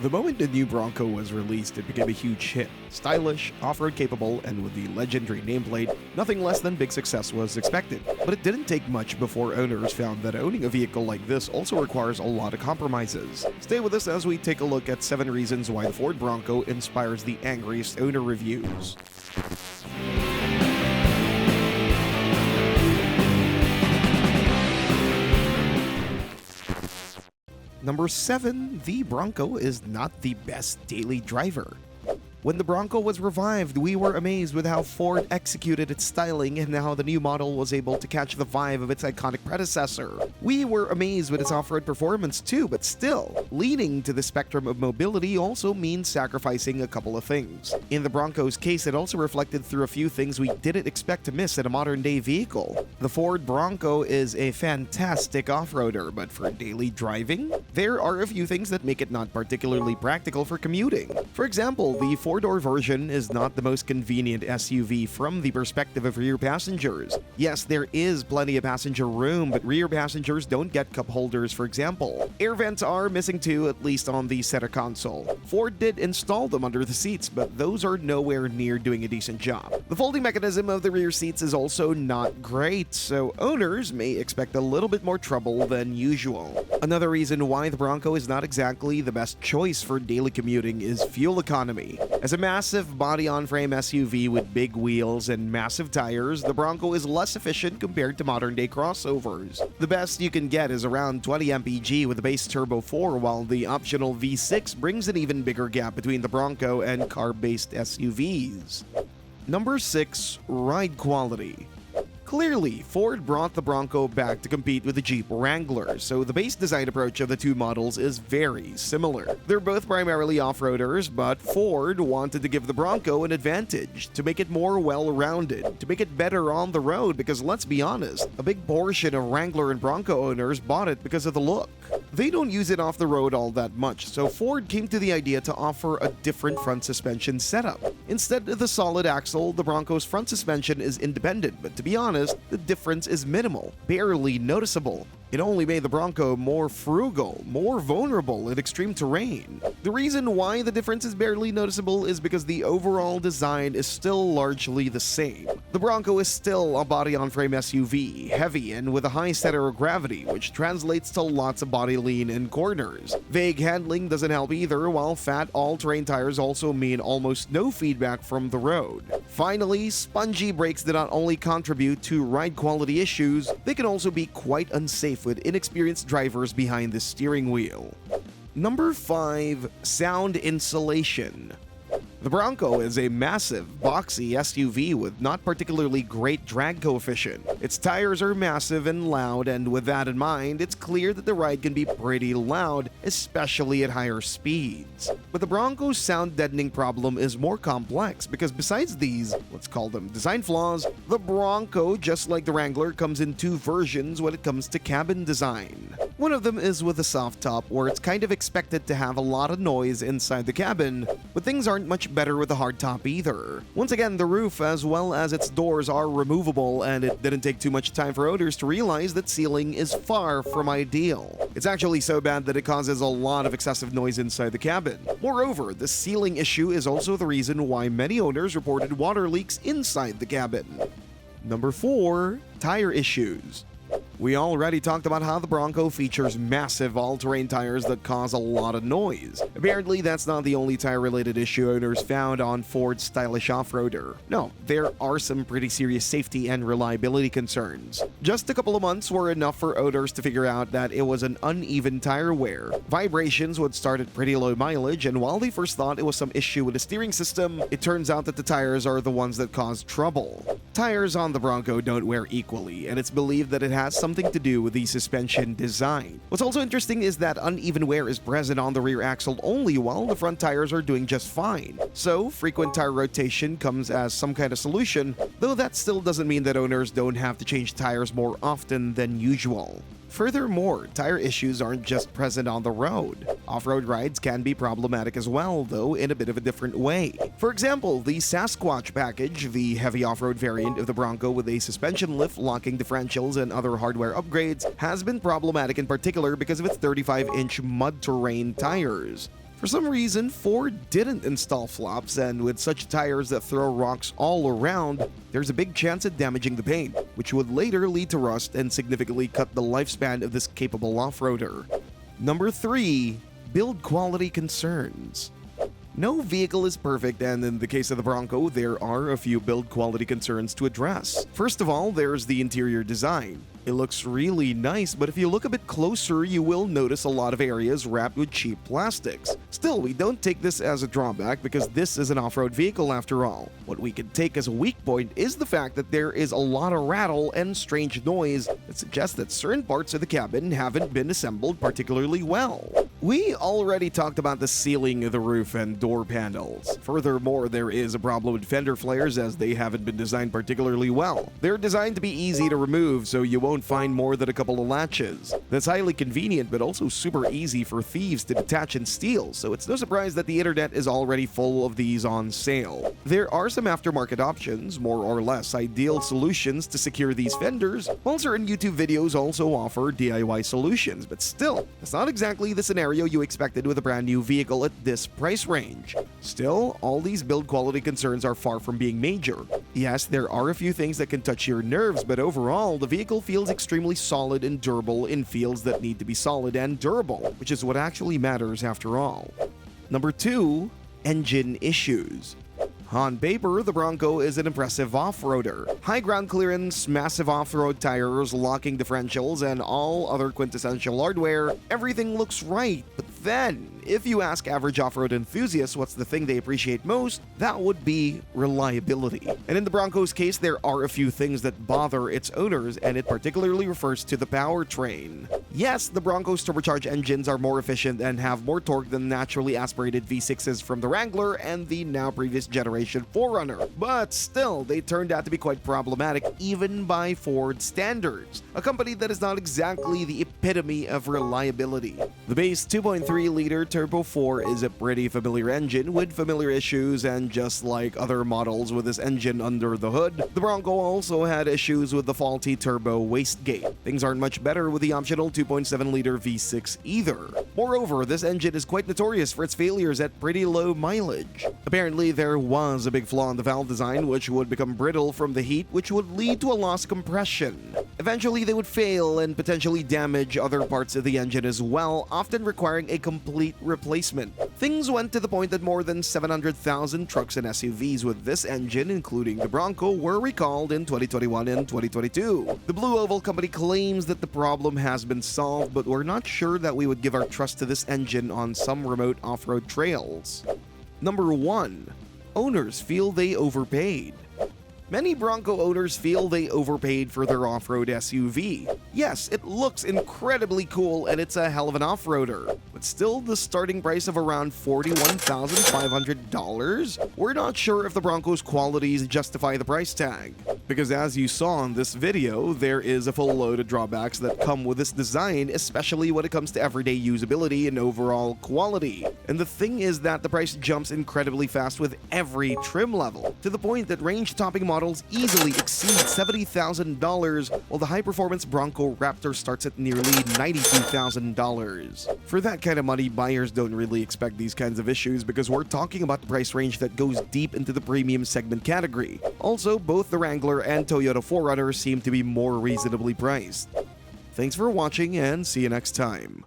The moment the new Bronco was released, it became a huge hit. Stylish, off-road capable, and with the legendary nameplate, nothing less than big success was expected. But it didn't take much before owners found that owning a vehicle like this also requires a lot of compromises. Stay with us as we take a look at 7 reasons why the Ford Bronco inspires the angriest owner reviews. Number 7, the Bronco is not the best daily driver. When the Bronco was revived, we were amazed with how Ford executed its styling and how the new model was able to catch the vibe of its iconic predecessor. We were amazed with its off-road performance too, but still, leaning to the spectrum of mobility also means sacrificing a couple of things. In the Bronco's case, it also reflected through a few things we didn't expect to miss in a modern-day vehicle. The Ford Bronco is a fantastic off-roader, but for daily driving, there are a few things that make it not particularly practical for commuting. For example, the four-door version is not the most convenient SUV from the perspective of rear passengers. Yes, there is plenty of passenger room, but rear passengers don't get cup holders, for example. Air vents are missing too, at least on the center console. Ford did install them under the seats, but those are nowhere near doing a decent job. The folding mechanism of the rear seats is also not great, so owners may expect a little bit more trouble than usual. Another reason why the Bronco is not exactly the best choice for daily commuting is fuel economy. As a massive body-on-frame SUV with big wheels and massive tires, the Bronco is less efficient compared to modern-day crossovers. The best you can get is around 20 mpg with the base turbo 4, while the optional V6 brings an even bigger gap between the Bronco and carb-based SUVs. Number 6. Ride quality. Clearly, Ford brought the Bronco back to compete with the Jeep Wrangler, so the base design approach of the two models is very similar. They're both primarily off-roaders, but Ford wanted to give the Bronco an advantage, to make it more well-rounded, to make it better on the road, because let's be honest, a big portion of Wrangler and Bronco owners bought it because of the look. They don't use it off the road all that much, so Ford came to the idea to offer a different front suspension setup. Instead of the solid axle, the Bronco's front suspension is independent, but to be honest, the difference is minimal, barely noticeable. It only made the Bronco more frugal, more vulnerable in extreme terrain. The reason why the difference is barely noticeable is because the overall design is still largely the same. The Bronco is still a body-on-frame SUV, heavy and with a high center of gravity, which translates to lots of body lean in corners. Vague handling doesn't help either, while fat all-terrain tires also mean almost no feedback from the road. Finally, spongy brakes do not only contribute to ride quality issues, they can also be quite unsafe with inexperienced drivers behind the steering wheel. Number 5. Sound insulation. The Bronco is a massive, boxy SUV with not particularly great drag coefficient. Its tires are massive and loud, and with that in mind, it's clear that the ride can be pretty loud, especially at higher speeds. But the Bronco's sound deadening problem is more complex because besides these, let's call them design flaws, the Bronco, just like the Wrangler, comes in 2 versions when it comes to cabin design. One of them is with a soft top, where it's kind of expected to have a lot of noise inside the cabin, but things aren't much better with a hard top either. Once again, the roof as well as its doors are removable, and it didn't take too much time for owners to realize that sealing is far from ideal. It's actually so bad that it causes a lot of excessive noise inside the cabin. Moreover, the sealing issue is also the reason why many owners reported water leaks inside the cabin. Number 4. Tire issues. We already talked about how the Bronco features massive all-terrain tires that cause a lot of noise. Apparently, that's not the only tire-related issue owners found on Ford's stylish off-roader. No, there are some pretty serious safety and reliability concerns. Just a couple of months were enough for owners to figure out that it was an uneven tire wear. Vibrations would start at pretty low mileage, and while they first thought it was some issue with the steering system, it turns out that the tires are the ones that cause trouble. Tires on the Bronco don't wear equally, and it's believed that it has something to do with the suspension design. What's also interesting is that uneven wear is present on the rear axle only, while the front tires are doing just fine. So, frequent tire rotation comes as some kind of solution, though that still doesn't mean that owners don't have to change tires more often than usual. Furthermore, tire issues aren't just present on the road. Off-road rides can be problematic as well, though in a bit of a different way. For example, the Sasquatch package, the heavy off-road variant of the Bronco with a suspension lift, locking differentials, and other hardware upgrades, has been problematic in particular because of its 35-inch mud terrain tires. For some reason, Ford didn't install flops, and with such tires that throw rocks all around, there's a big chance of damaging the paint, which would later lead to rust and significantly cut the lifespan of this capable off-roader. Number 3. Build quality concerns. No vehicle is perfect, and in the case of the Bronco, there are a few build quality concerns to address. First of all, there's the interior design. It looks really nice, but if you look a bit closer, you will notice a lot of areas wrapped with cheap plastics. Still, we don't take this as a drawback because this is an off-road vehicle after all. What we can take as a weak point is the fact that there is a lot of rattle and strange noise that suggests that certain parts of the cabin haven't been assembled particularly well. We already talked about the ceiling, the roof, and door panels. Furthermore, there is a problem with fender flares as they haven't been designed particularly well. They're designed to be easy to remove, so you won't find more than a couple of latches. That's highly convenient, but also super easy for thieves to detach and steal, so it's no surprise that the internet is already full of these on sale. There are some aftermarket options, more or less ideal solutions to secure these fenders, while certain YouTube videos also offer DIY solutions, but still, it's not exactly the scenario you expected with a brand new vehicle at this price range. Still, all these build quality concerns are far from being major. Yes, there are a few things that can touch your nerves, but overall, the vehicle feels extremely solid and durable in fields that need to be solid and durable, which is what actually matters after all. Number 2. Engine issues. On paper, the Bronco is an impressive off-roader. High ground clearance, massive off-road tires, locking differentials, and all other quintessential hardware, everything looks right. But then, if you ask average off-road enthusiasts what's the thing they appreciate most, that would be reliability. And in the Bronco's case, there are a few things that bother its owners, and it particularly refers to the powertrain. Yes, the Bronco's turbocharged engines are more efficient and have more torque than naturally aspirated V6s from the Wrangler and the now previous generation 4Runner, but still, they turned out to be quite problematic even by Ford standards, a company that is not exactly the epitome of reliability. The base 2.3-liter Turbo 4 is a pretty familiar engine with familiar issues, and just like other models with this engine under the hood, the Bronco also had issues with the faulty turbo wastegate. Things aren't much better with the optional 2.7-liter V6 either. Moreover, this engine is quite notorious for its failures at pretty low mileage. Apparently, there was a big flaw in the valve design which would become brittle from the heat, which would lead to a lost compression. Eventually, they would fail and potentially damage other parts of the engine as well, often requiring a complete replacement. Things went to the point that more than 700,000 trucks and SUVs with this engine, including the Bronco, were recalled in 2021 and 2022. The Blue Oval Company claims that the problem has been solved, but we're not sure that we would give our trust to this engine on some remote off-road trails. Number 1. Owners feel they overpaid. Many Bronco owners feel they overpaid for their off-road SUV. Yes, it looks incredibly cool and it's a hell of an off-roader, but still the starting price of around $41,500? We're not sure if the Bronco's qualities justify the price tag, because as you saw in this video, there is a full load of drawbacks that come with this design, especially when it comes to everyday usability and overall quality. And the thing is that the price jumps incredibly fast with every trim level, to the point that range-topping models easily exceed $70,000, while the high-performance Bronco Raptor starts at nearly $92,000. For that kind of money, buyers don't really expect these kinds of issues because we're talking about the price range that goes deep into the premium segment category. Also, both the Wrangler and Toyota 4Runner seem to be more reasonably priced. Thanks for watching and see you next time.